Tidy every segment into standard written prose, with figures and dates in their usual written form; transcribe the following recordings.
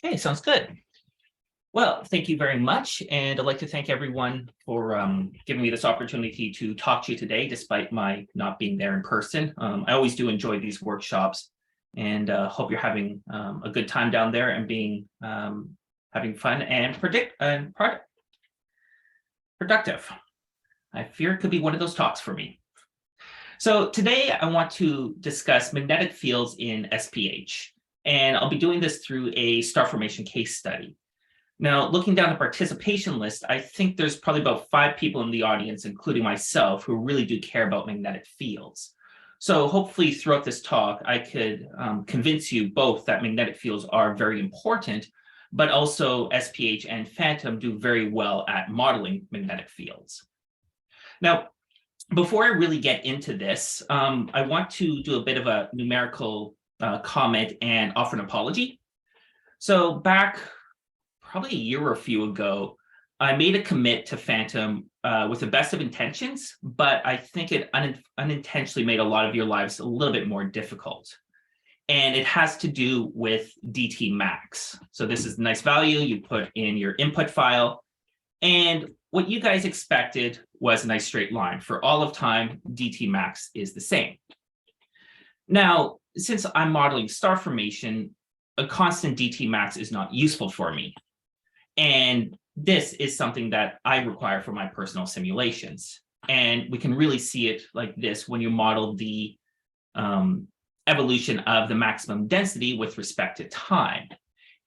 Okay, sounds good. Well, thank you very much. And I'd like to thank everyone for giving me this opportunity to talk to you today, despite my not being there in person. I always do enjoy these workshops and hope you're having a good time down there and having fun and productive. I fear it could be one of those talks for me. So today I want to discuss magnetic fields in SPH, and I'll be doing this through a star formation case study. Now, looking down the participation list, I think there's probably about 5 people in the audience, including myself, who really do care about magnetic fields. So hopefully throughout this talk, I could convince you both that magnetic fields are very important, but also SPH and Phantom do very well at modeling magnetic fields. Now, before I really get into this, I want to do a bit of a numerical comment and offer an apology. So back probably a year or a few ago, I made a commit to Phantom with the best of intentions, but I think it unintentionally made a lot of your lives a little bit more difficult. And it has to do with DT max. So this is a nice value you put in your input file. And what you guys expected was a nice straight line. For all of time, DT max is the same. Now, since I'm modeling star formation, a constant DT max is not useful for me. And this is something that I require for my personal simulations. And we can really see it like this when you model the evolution of the maximum density with respect to time.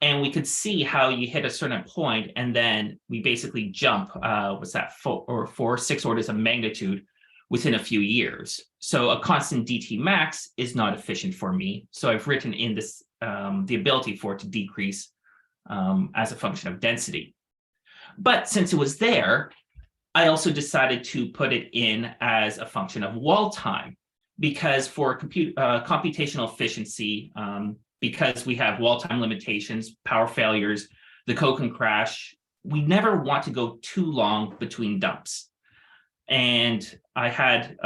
And we could see how you hit a certain point, and then we basically jump, 6 orders of magnitude within a few years. So a constant DT max is not efficient for me. So I've written in this the ability for it to decrease as a function of density. But since it was there, I also decided to put it in as a function of wall time, because for computational efficiency, because we have wall time limitations, power failures, the code can crash, we never want to go too long between dumps. And I had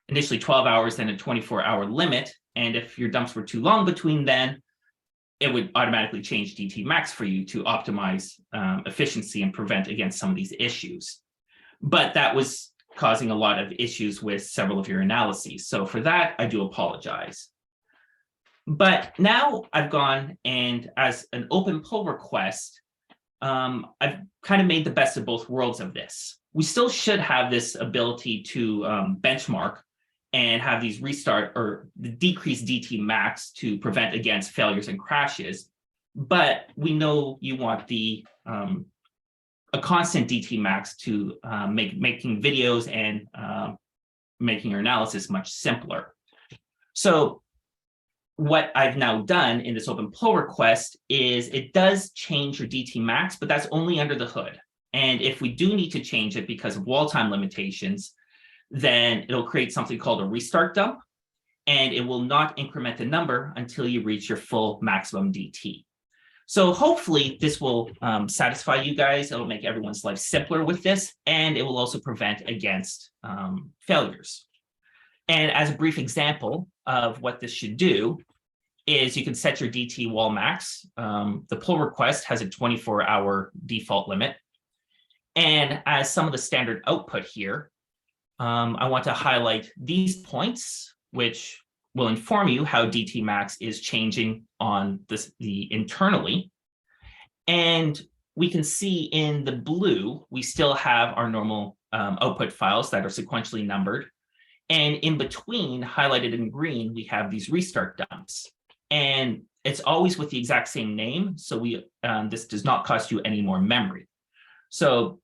initially 12 hours, then a 24-hour limit. And if your dumps were too long between then, it would automatically change DT max for you to optimize efficiency and prevent against some of these issues. But that was causing a lot of issues with several of your analyses. So for that, I do apologize. But now I've gone and as an open pull request, I've kind of made the best of both worlds of this. We still should have this ability to benchmark and have these restart or the decreased DT max to prevent against failures and crashes. But we know you want the a constant DT max to making videos and making your analysis much simpler. So what I've now done in this open pull request is it does change your DT max, but that's only under the hood. And if we do need to change it because of wall time limitations, then it'll create something called a restart dump, and it will not increment the number until you reach your full maximum DT. So hopefully this will satisfy you guys. It'll make everyone's life simpler with this, and it will also prevent against failures. And as a brief example of what this should do is you can set your DT wall max. The pull request has a 24-hour default limit. And as some of the standard output here, I want to highlight these points, which will inform you how DT max is changing on the internally. And we can see in the blue, we still have our normal output files that are sequentially numbered. And in between, highlighted in green, we have these restart dumps. And it's always with the exact same name. So this does not cost you any more memory. So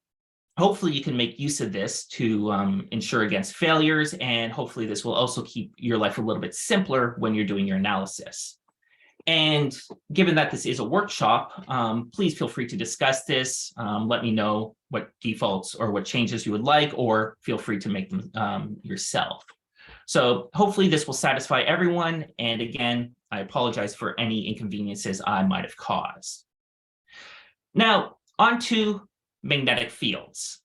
hopefully you can make use of this to ensure against failures. And hopefully this will also keep your life a little bit simpler when you're doing your analysis. And given that this is a workshop, please feel free to discuss this. Let me know what defaults or what changes you would like, or feel free to make them yourself. So hopefully this will satisfy everyone. And again, I apologize for any inconveniences I might have caused. Now, on to magnetic fields.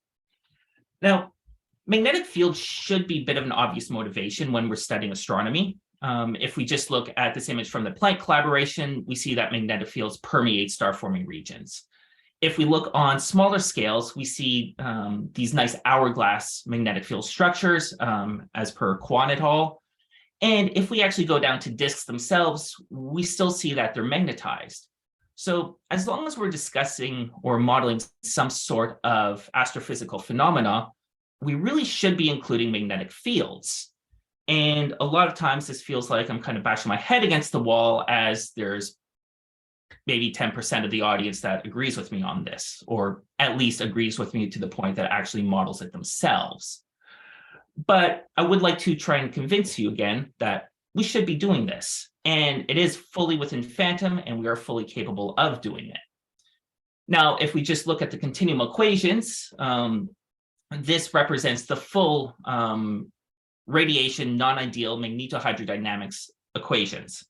Now, magnetic fields should be a bit of an obvious motivation when we're studying astronomy. if we just look at this image from the Planck collaboration, we see that magnetic fields permeate star-forming regions. If we look on smaller scales, we see these nice hourglass magnetic field structures as per Quan et al. And if we actually go down to disks themselves, we still see that they're magnetized. So as long as we're discussing or modeling some sort of astrophysical phenomena, we really should be including magnetic fields. And a lot of times this feels like I'm kind of bashing my head against the wall, as there's maybe 10% of the audience that agrees with me on this, or at least agrees with me to the point that actually models it themselves. But I would like to try and convince you again that we should be doing this, and it is fully within Phantom, and we are fully capable of doing it. Now, if we just look at the continuum equations, this represents the full radiation non-ideal magnetohydrodynamics equations.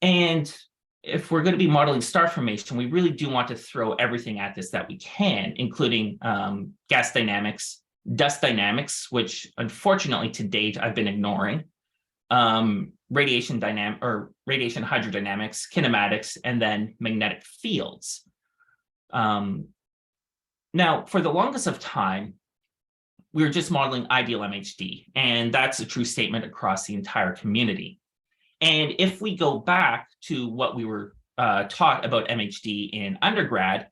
And if we're going to be modeling star formation, we really do want to throw everything at this that we can, including gas dynamics, dust dynamics, which unfortunately to date I've been ignoring, radiation hydrodynamics, kinematics, and then magnetic fields. Now, for the longest of time, we were just modeling ideal MHD, and that's a true statement across the entire community. And if we go back to what we were taught about MHD in undergrad,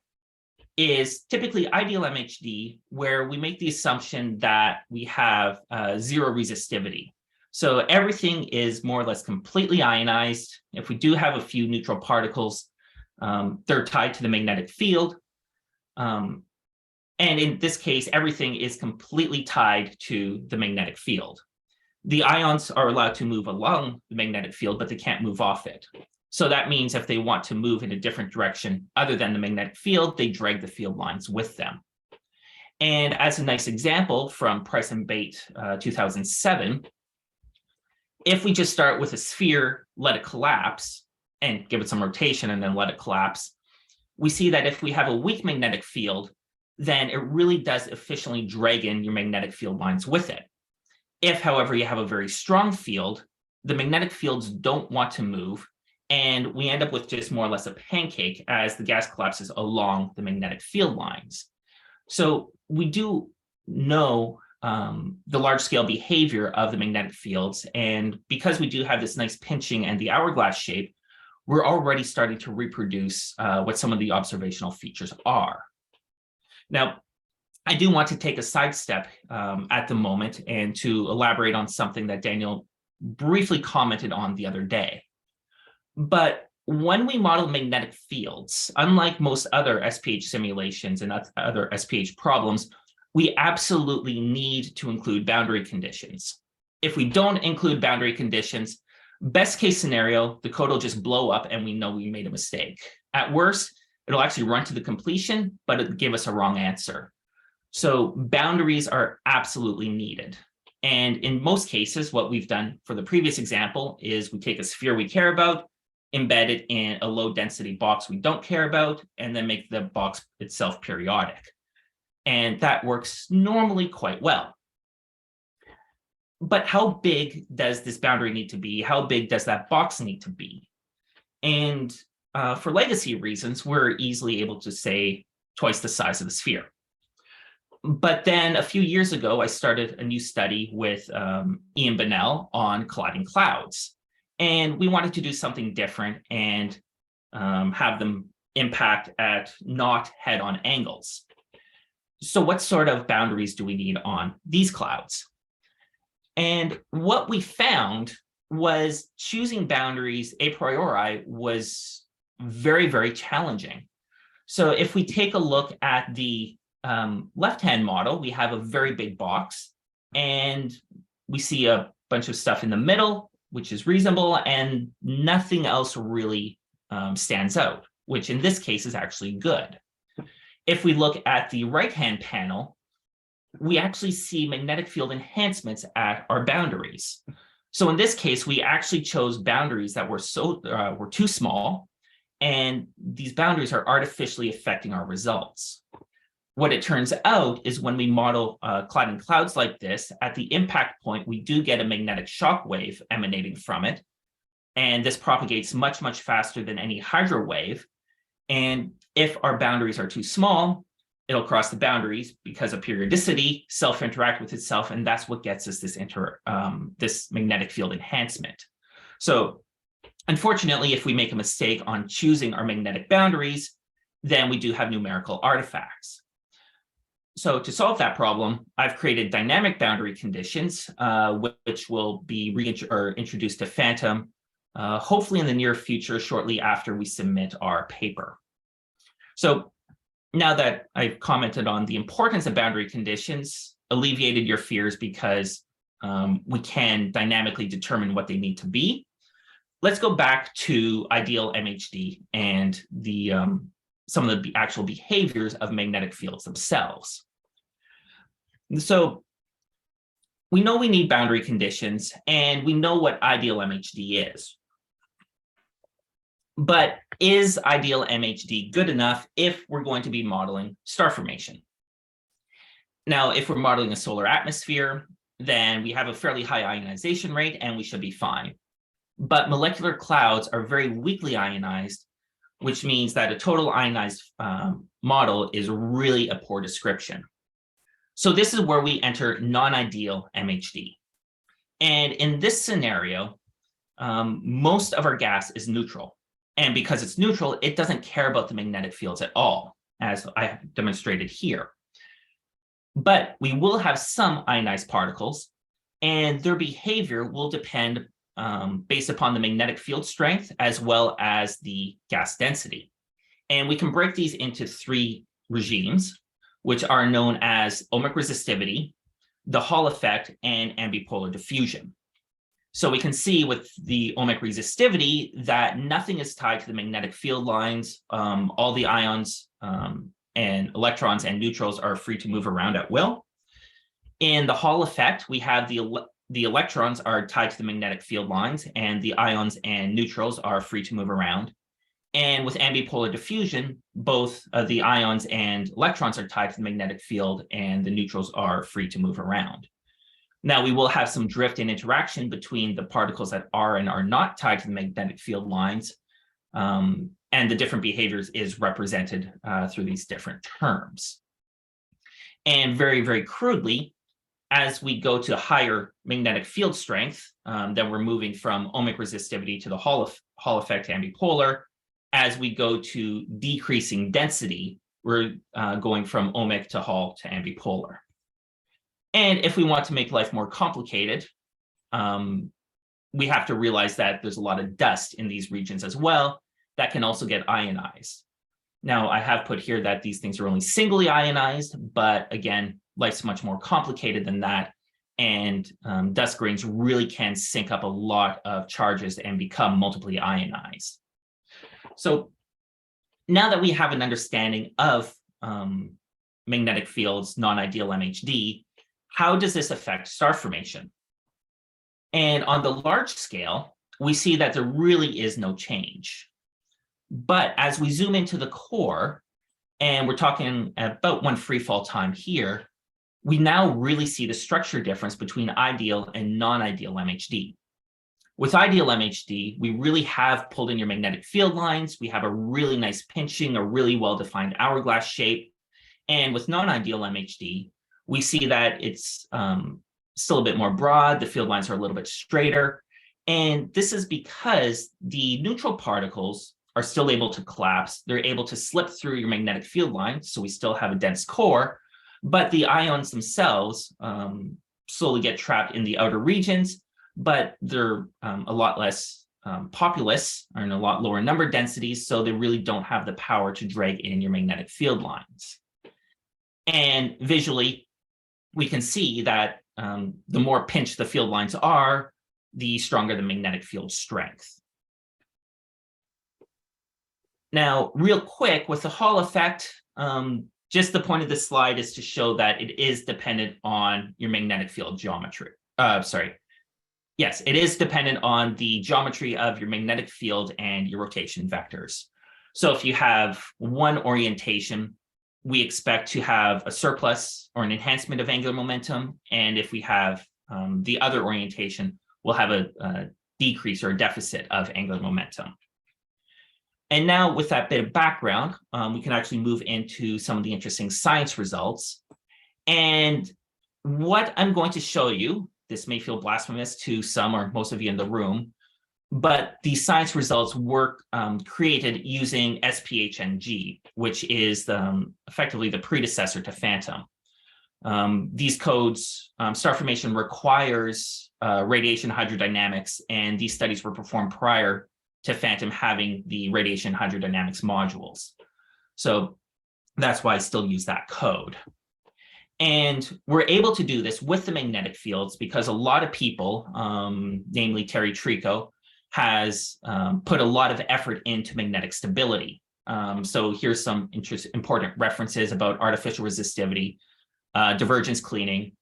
is typically ideal MHD, where we make the assumption that we have zero resistivity. So everything is more or less completely ionized. If we do have a few neutral particles, they're tied to the magnetic field. And in this case, everything is completely tied to the magnetic field. The ions are allowed to move along the magnetic field, but they can't move off it. So that means if they want to move in a different direction other than the magnetic field, they drag the field lines with them. And as a nice example from Price and Bate 2007, if we just start with a sphere, let it collapse, and give it some rotation and then let it collapse, we see that if we have a weak magnetic field, then it really does efficiently drag in your magnetic field lines with it. If, however, you have a very strong field, the magnetic fields don't want to move, and we end up with just more or less a pancake as the gas collapses along the magnetic field lines. So we do know the large-scale behavior of the magnetic fields, and because we do have this nice pinching and the hourglass shape, we're already starting to reproduce what some of the observational features are. Now, I do want to take a sidestep at the moment and to elaborate on something that Daniel briefly commented on the other day. But when we model magnetic fields, unlike most other SPH simulations and other SPH problems, we absolutely need to include boundary conditions. If we don't include boundary conditions, best case scenario, the code will just blow up and we know we made a mistake. At worst, it'll actually run to the completion, but it'll give us a wrong answer. So boundaries are absolutely needed. And in most cases, what we've done for the previous example is we take a sphere we care about, embed it in a low density box we don't care about, and then make the box itself periodic. And that works normally quite well. But how big does this boundary need to be? How big does that box need to be? And for legacy reasons, we're easily able to say twice the size of the sphere. But then a few years ago, I started a new study with Ian Bennell on colliding clouds. And we wanted to do something different and have them impact at not head-on angles. So what sort of boundaries do we need on these clouds? And what we found was choosing boundaries a priori was very, very challenging. So if we take a look at the left-hand model, we have a very big box, and we see a bunch of stuff in the middle, which is reasonable, and nothing else really stands out, which in this case is actually good. If we look at the right-hand panel, we actually see magnetic field enhancements at our boundaries. So in this case, we actually chose boundaries that were too small, and these boundaries are artificially affecting our results. what it turns out is when we model cladding clouds like this, at the impact point, we do get a magnetic shock wave emanating from it. And this propagates much, much faster than any hydro wave. And if our boundaries are too small, it'll cross the boundaries because of periodicity, self-interact with itself, and that's what gets us this this magnetic field enhancement. So unfortunately, if we make a mistake on choosing our magnetic boundaries, then we do have numerical artifacts. So to solve that problem, I've created dynamic boundary conditions, which will be introduced to Phantom, hopefully in the near future, shortly after we submit our paper. So now that I've commented on the importance of boundary conditions, alleviated your fears because we can dynamically determine what they need to be, let's go back to ideal MHD and the some of the actual behaviors of magnetic fields themselves. So we know we need boundary conditions, and we know what ideal MHD is. But is ideal MHD good enough if we're going to be modeling star formation? Now, if we're modeling a solar atmosphere, then we have a fairly high ionization rate and we should be fine. But molecular clouds are very weakly ionized, which means that a total ionized model is really a poor description. So this is where we enter non-ideal MHD. And in this scenario, most of our gas is neutral. And because it's neutral, it doesn't care about the magnetic fields at all, as I have demonstrated here. But we will have some ionized particles, and their behavior will depend based upon the magnetic field strength as well as the gas density. And we can break these into three regimes, which are known as ohmic resistivity, the Hall effect, and ambipolar diffusion. So we can see with the ohmic resistivity that nothing is tied to the magnetic field lines. All the ions and electrons and neutrals are free to move around at will. In the Hall effect, we have the electrons are tied to the magnetic field lines, and the ions and neutrals are free to move around. And with ambipolar diffusion, both the ions and electrons are tied to the magnetic field, and the neutrals are free to move around. Now, we will have some drift and interaction between the particles that are and are not tied to the magnetic field lines, and the different behaviors is represented through these different terms. And very, very crudely, as we go to higher magnetic field strength, then we're moving from ohmic resistivity to the Hall effect ambipolar. As we go to decreasing density, we're going from ohmic to Hall to ambipolar. And if we want to make life more complicated, we have to realize that there's a lot of dust in these regions as well that can also get ionized. Now, I have put here that these things are only singly ionized, but again, life's much more complicated than that. And dust grains really can sink up a lot of charges and become multiply ionized. So now that we have an understanding of magnetic fields, non-ideal MHD, how does this affect star formation? And on the large scale, we see that there really is no change. But as we zoom into the core, and we're talking about one free fall time here, we now really see the structure difference between ideal and non-ideal MHD. With ideal MHD, we really have pulled in your magnetic field lines. We have a really nice pinching, a really well-defined hourglass shape. And with non-ideal MHD, we see that it's still a bit more broad. The field lines are a little bit straighter. And this is because the neutral particles are still able to collapse. They're able to slip through your magnetic field line, so we still have a dense core, but the ions themselves slowly get trapped in the outer regions, but they're a lot less populous, or in a lot lower number densities, so they really don't have the power to drag in your magnetic field lines. And visually, we can see that the more pinched the field lines are, the stronger the magnetic field strength. Now, real quick, with the Hall effect, just the point of this slide is to show that it is dependent on your magnetic field geometry. Yes, it is dependent on the geometry of your magnetic field and your rotation vectors. So if you have one orientation, we expect to have a surplus or an enhancement of angular momentum. And if we have the other orientation, we'll have a decrease or a deficit of angular momentum. And now with that bit of background, we can actually move into some of the interesting science results. And what I'm going to show you, this may feel blasphemous to some or most of you in the room, but these science results were created using SPH, which is effectively the predecessor to Phantom. These codes, star formation requires radiation hydrodynamics, and these studies were performed prior to Phantom having the radiation hydrodynamics modules. So that's why I still use that code. And we're able to do this with the magnetic fields because a lot of people, namely Terry Trico, has put a lot of effort into magnetic stability. So here's some important references about artificial resistivity, divergence cleaning.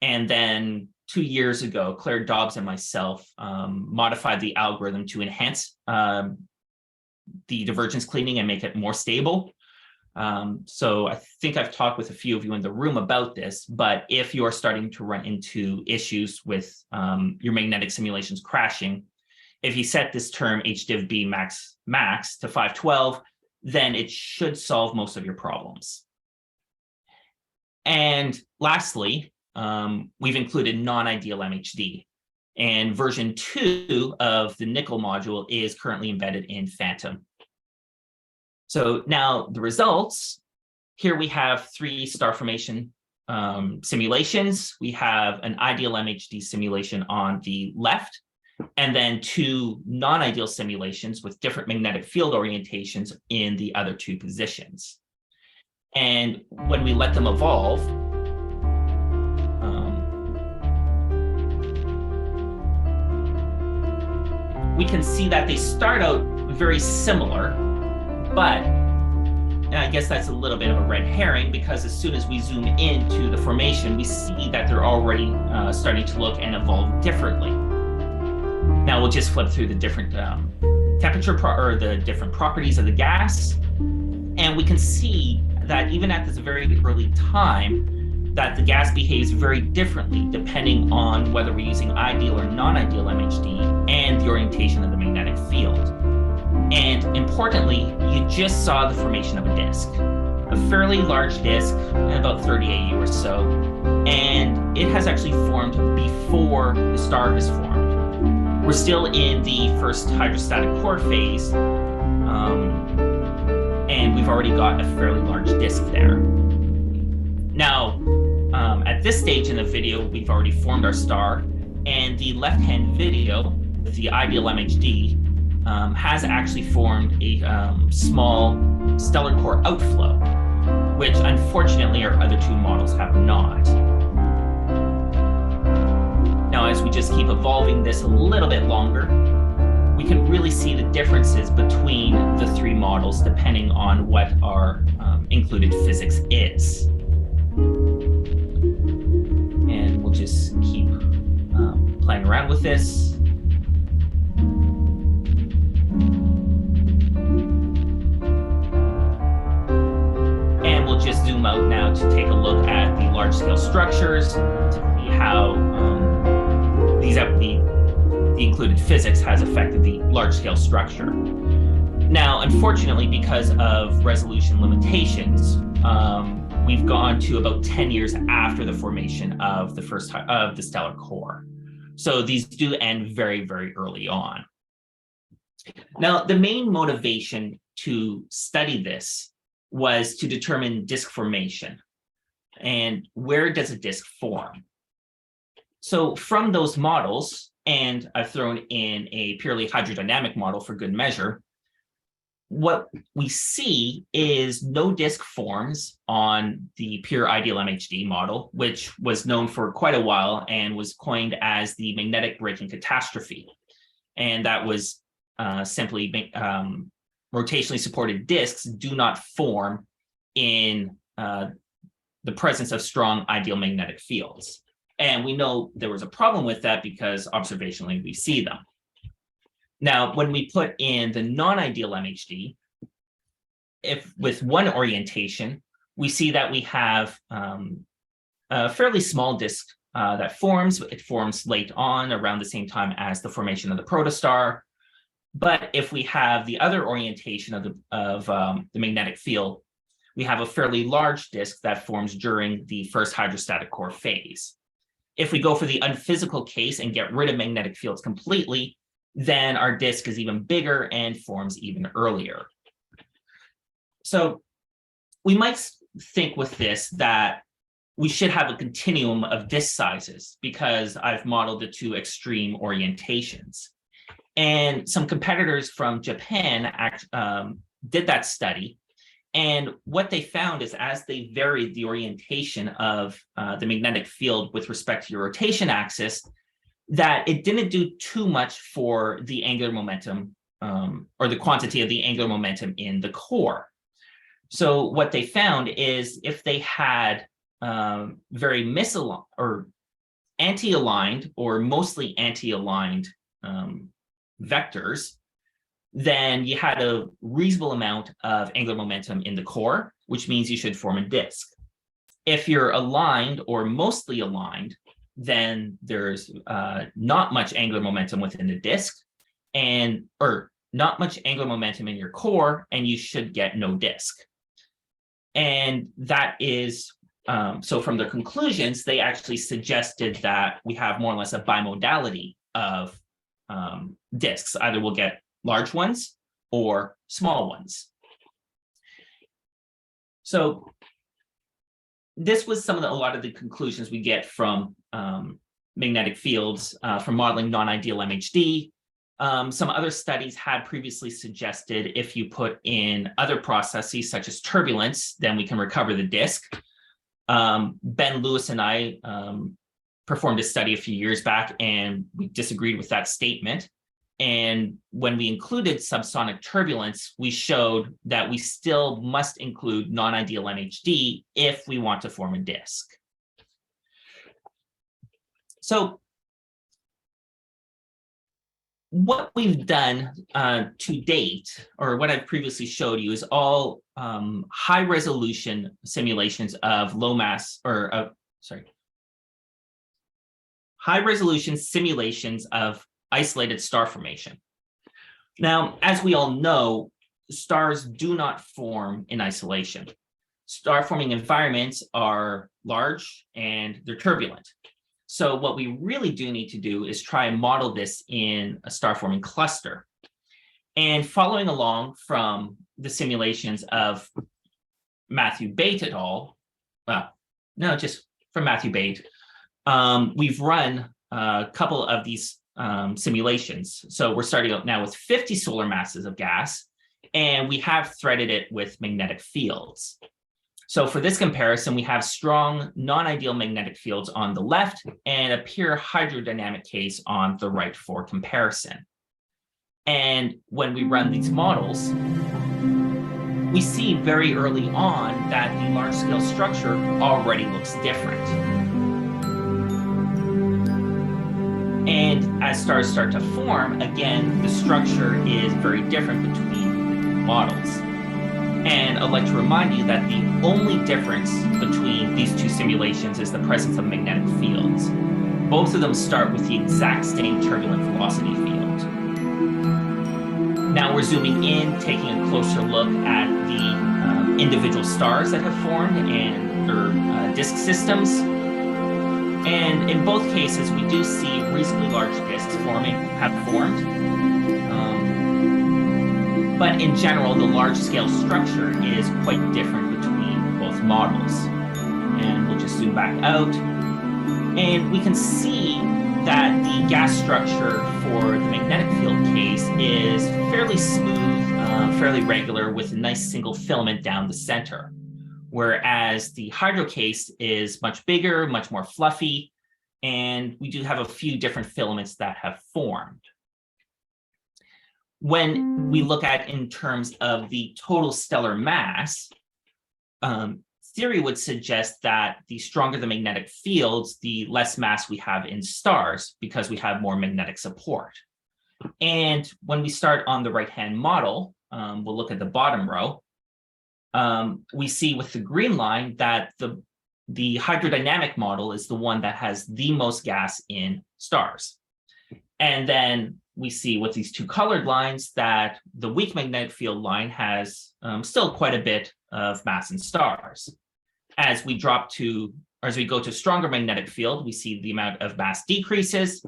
And then 2 years ago, Claire Dobbs and myself modified the algorithm to enhance the divergence cleaning and make it more stable. So I think I've talked with a few of you in the room about this, but if you are starting to run into issues with your magnetic simulations crashing, if you set this term HDivB max to 512, then it should solve most of your problems. And lastly, we've included non-ideal MHD. And version 2 of the nickel module is currently embedded in Phantom. So now the results, here we have 3 star formation simulations. We have an ideal MHD simulation on the left, and then 2 non-ideal simulations with different magnetic field orientations in the other 2 positions. And when we let them evolve, we can see that they start out very similar, but I guess that's a little bit of a red herring, because as soon as we zoom into the formation, we see that they're already starting to look and evolve differently. Now we'll just flip through the different temperature or the different properties of the gas, and we can see that even at this very early time, that the gas behaves very differently depending on whether we're using ideal or non-ideal MHD and the orientation of the magnetic field. And importantly, you just saw the formation of a disk, a fairly large disk, about 30 AU or so, and it has actually formed before the star is formed. We're still in the first hydrostatic core phase, and we've already got a fairly large disk there. Now, at this stage in the video, we've already formed our star, and the left-hand video with the ideal MHD has actually formed a small stellar core outflow, which unfortunately our other 2 models have not. Now, as we just keep evolving this a little bit longer, we can really see the differences between the 3 models depending on what our included physics is. And we'll just keep playing around with this. And we'll just zoom out now to take a look at the large-scale structures to see how the included physics has affected the large-scale structure. Now, unfortunately, because of resolution limitations, we've gone to about 10 years after the formation of the stellar core. So these do end very, very early on. Now, the main motivation to study this was to determine disk formation and where does a disk form. So from those models, and I've thrown in a purely hydrodynamic model for good measure, what we see is no disk forms on the pure ideal MHD model, which was known for quite a while and was coined as the magnetic braking catastrophe. And that was simply rotationally supported disks do not form in the presence of strong ideal magnetic fields. And we know there was a problem with that because observationally we see them. Now, when we put in the non-ideal MHD, if with one orientation, we see that we have a fairly small disk that forms. It forms late on, around the same time as the formation of the protostar. But if we have the other orientation of the magnetic field, we have a fairly large disk that forms during the first hydrostatic core phase. If we go for the unphysical case and get rid of magnetic fields completely, then our disk is even bigger and forms even earlier. So we might think with this that we should have a continuum of disk sizes because I've modeled the two extreme orientations. And some competitors from Japan did that study. And what they found is as they varied the orientation of the magnetic field with respect to your rotation axis, that it didn't do too much for the angular momentum or the quantity of the angular momentum in the core. So what they found is if they had very misaligned or anti-aligned or mostly anti-aligned vectors, then you had a reasonable amount of angular momentum in the core, which means you should form a disk. If you're aligned or mostly aligned, then there's not much angular momentum within the disk or not much angular momentum in your core, and you should get no disk. And that is, so from their conclusions, they actually suggested that we have more or less a bimodality of disks. Either we'll get large ones or small ones. So this was a lot of the conclusions we get from magnetic fields from modeling non-ideal MHD. Some other studies had previously suggested if you put in other processes such as turbulence, then we can recover the disk. Ben Lewis and I performed a study a few years back, and we disagreed with that statement. And when we included subsonic turbulence, we showed that we still must include non-ideal MHD if we want to form a disk. So what we've done to date, or what I've previously showed you, is all high resolution simulations of high resolution simulations of isolated star formation. Now, as we all know, stars do not form in isolation. Star forming environments are large and they're turbulent. So what we really do need to do is try and model this in a star forming cluster. And following along from the simulations of Matthew Bate et al., just from Matthew Bate, we've run a couple of these simulations. So we're starting out now with 50 solar masses of gas, and we have threaded it with magnetic fields. So for this comparison, we have strong non-ideal magnetic fields on the left and a pure hydrodynamic case on the right for comparison. And when we run these models, we see very early on that the large-scale structure already looks different. And as stars start to form, again, the structure is very different between models. And I'd like to remind you that the only difference between these two simulations is the presence of magnetic fields. Both of them start with the exact same turbulent velocity field. Now we're zooming in, taking a closer look at the individual stars that have formed and their disk systems. And in both cases, we do see reasonably large disks have formed. But in general, the large-scale structure is quite different between both models. And we'll just zoom back out. And we can see that the gas structure for the magnetic field case is fairly smooth, fairly regular, with a nice single filament down the center. Whereas the hydro case is much bigger, much more fluffy, and we do have a few different filaments that have formed. When we look at in terms of the total stellar mass, theory would suggest that the stronger the magnetic fields, the less mass we have in stars because we have more magnetic support. And when we start on the right-hand model, we'll look at the bottom row. we see with the green line that the hydrodynamic model is the one that has the most gas in stars. And then we see with these two colored lines that the weak magnetic field line has still quite a bit of mass in stars. As we go to stronger magnetic field, we see the amount of mass decreases.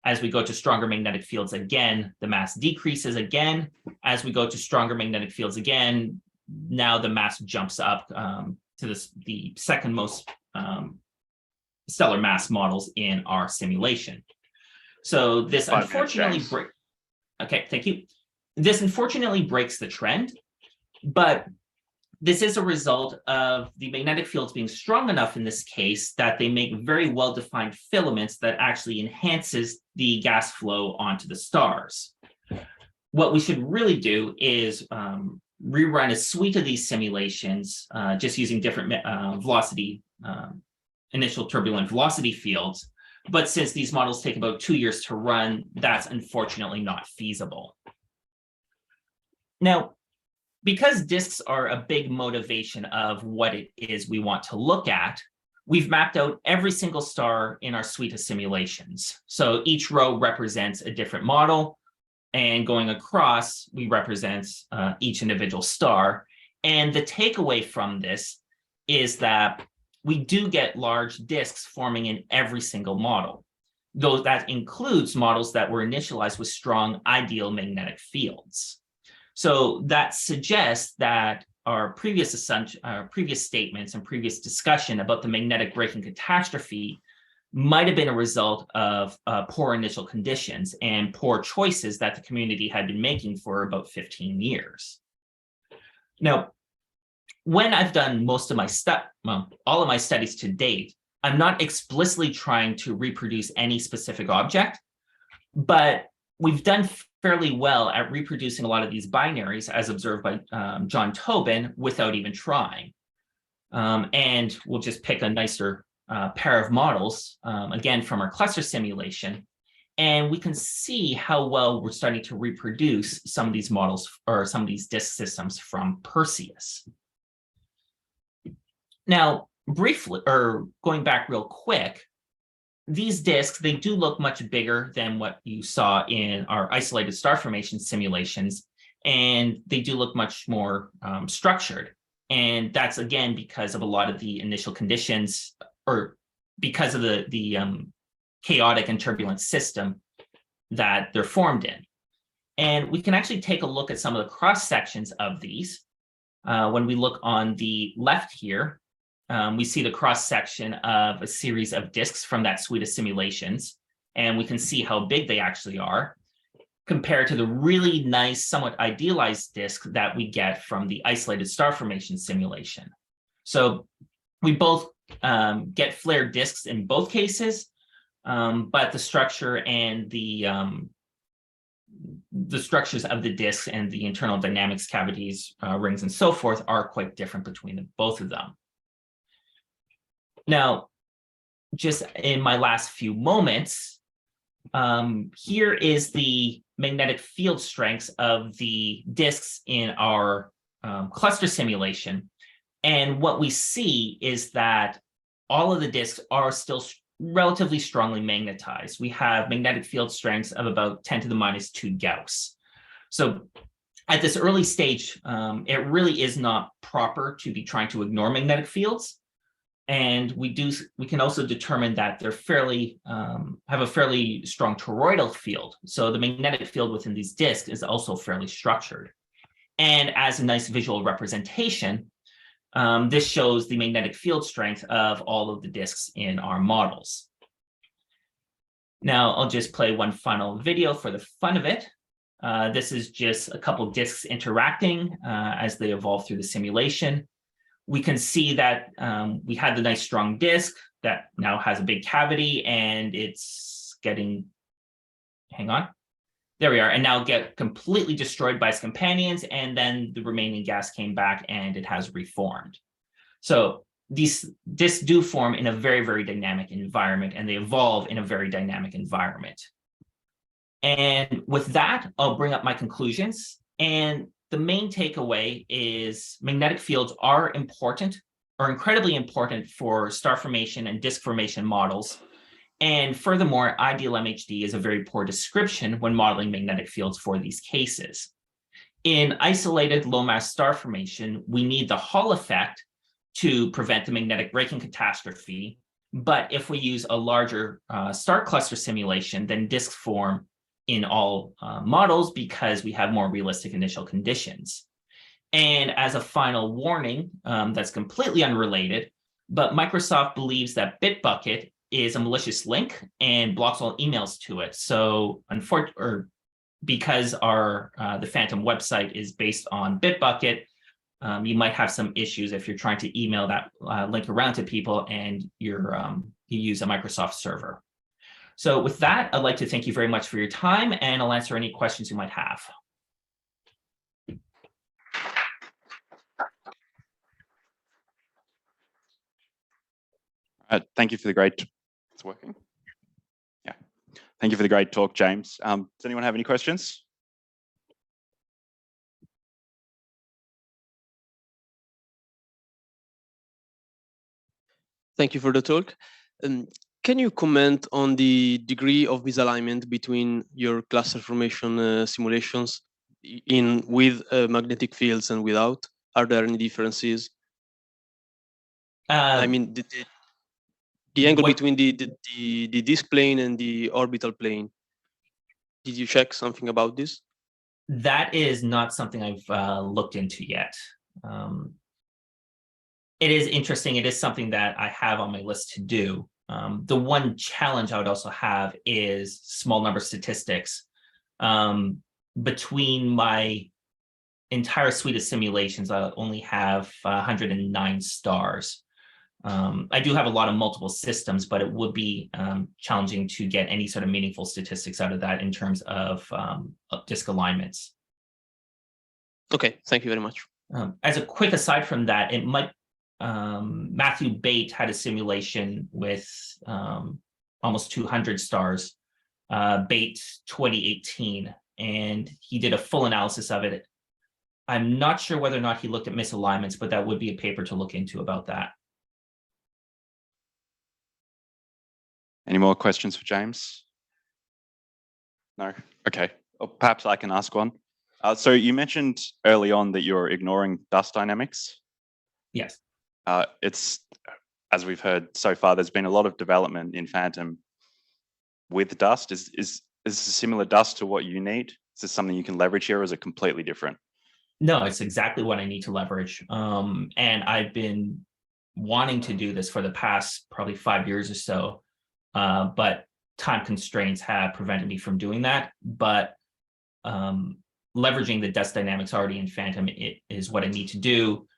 As we go to stronger magnetic fields again, the mass decreases again. As we go to stronger magnetic fields again, now the mass jumps up to the second most stellar mass models in our simulation. So this unfortunately thank you. This unfortunately breaks the trend, but this is a result of the magnetic fields being strong enough in this case that they make very well-defined filaments that actually enhances the gas flow onto the stars. What we should really do is rerun a suite of these simulations, just using different initial turbulent velocity fields. But since these models take about 2 years to run, that's unfortunately not feasible. Now, because disks are a big motivation of what it is we want to look at, we've mapped out every single star in our suite of simulations. So each row represents a different model, and going across, we represent each individual star. And the takeaway from this is that we do get large disks forming in every single model, though that includes models that were initialized with strong ideal magnetic fields. So that suggests that our previous statements and previous discussion about the magnetic braking catastrophe might have been a result of poor initial conditions and poor choices that the community had been making for about 15 years. Now, when I've done most of my all of my studies to date, I'm not explicitly trying to reproduce any specific object, but we've done fairly well at reproducing a lot of these binaries as observed by John Tobin without even trying. And we'll just pick a nicer pair of models, again, from our cluster simulation. And we can see how well we're starting to reproduce some of these models or some of these disk systems from Perseus. Now, briefly, or going back real quick, these disks, they do look much bigger than what you saw in our isolated star formation simulations, and they do look much more structured. And that's, again, because of a lot of the initial conditions, or because of the chaotic and turbulent system that they're formed in. And we can actually take a look at some of the cross sections of these. When we look on the left here, we see the cross section of a series of disks from that suite of simulations, and we can see how big they actually are compared to the really nice, somewhat idealized disk that we get from the isolated star formation simulation. So we both get flared disks in both cases, but the structure and the structures of the disks and the internal dynamics cavities, rings, and so forth are quite different between both of them. Now, just in my last few moments, here is the magnetic field strengths of the disks in our cluster simulation. And what we see is that all of the disks are still relatively strongly magnetized. We have magnetic field strengths of about 10 to the minus 2 Gauss. So at this early stage, it really is not proper to be trying to ignore magnetic fields. And we can also determine that they're have a fairly strong toroidal field. So the magnetic field within these disks is also fairly structured. And as a nice visual representation, this shows the magnetic field strength of all of the disks in our models. Now, I'll just play one final video for the fun of it. This is just a couple disks interacting as they evolve through the simulation. We can see that we had the nice strong disk that now has a big cavity, and it's getting, hang on, there we are, and now get completely destroyed by its companions, and then the remaining gas came back and it has reformed. So these disks do form in a very, very dynamic environment, and they evolve in a very dynamic environment. And with that, I'll bring up my conclusions. And the main takeaway is magnetic fields are important or incredibly important for star formation and disk formation models. And furthermore, ideal MHD is a very poor description when modeling magnetic fields for these cases. In isolated low mass star formation, we need the Hall effect to prevent the magnetic braking catastrophe. But if we use a larger star cluster simulation, then disks form in all models because we have more realistic initial conditions. And as a final warning, that's completely unrelated, but Microsoft believes that Bitbucket is a malicious link and blocks all emails to it. So because the Phantom website is based on Bitbucket, you might have some issues if you're trying to email that link around to people and you use a Microsoft server. So with that, I'd like to thank you very much for your time, and I'll answer any questions you might have. Thank you for the great. It's working. Yeah. Thank you for the great talk, James. Does anyone have any questions? Thank you for the talk. Can you comment on the degree of misalignment between your cluster formation simulations with magnetic fields and without? Are there any differences? I mean, the angle between the disk plane and the orbital plane. Did you check something about this? That is not something I've looked into yet. It is interesting. It is something that I have on my list to do. The one challenge I would also have is small number statistics. Between my entire suite of simulations, I only have 109 stars. I do have a lot of multiple systems, but it would be challenging to get any sort of meaningful statistics out of that in terms of disk alignments. Okay, thank you very much. As a quick aside from that, it might Matthew Bate had a simulation with almost 200 stars, Bate 2018, and he did a full analysis of it. I'm not sure whether or not he looked at misalignments, but that would be a paper to look into about that. Any more questions for James? No? Okay. Or perhaps I can ask one. So you mentioned early on that you're ignoring dust dynamics. Yes. It's, as we've heard so far, there's been a lot of development in Phantom with dust. Is this a similar dust to what you need? Is this something you can leverage here, or is it completely different? No, it's exactly what I need to leverage. And I've been wanting to do this for the past probably 5 years or so, but time constraints have prevented me from doing that. But leveraging the dust dynamics already in Phantom is what I need to do.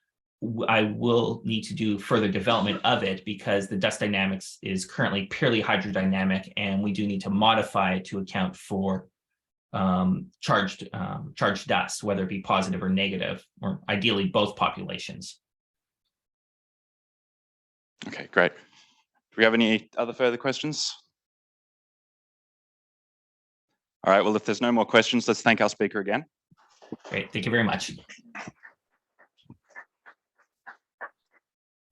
I will need to do further development of it because the dust dynamics is currently purely hydrodynamic, and we do need to modify it to account for charged dust, whether it be positive or negative, or ideally both populations. Okay, great. Do we have any other further questions? All right, well, if there's no more questions, let's thank our speaker again. Great, thank you very much.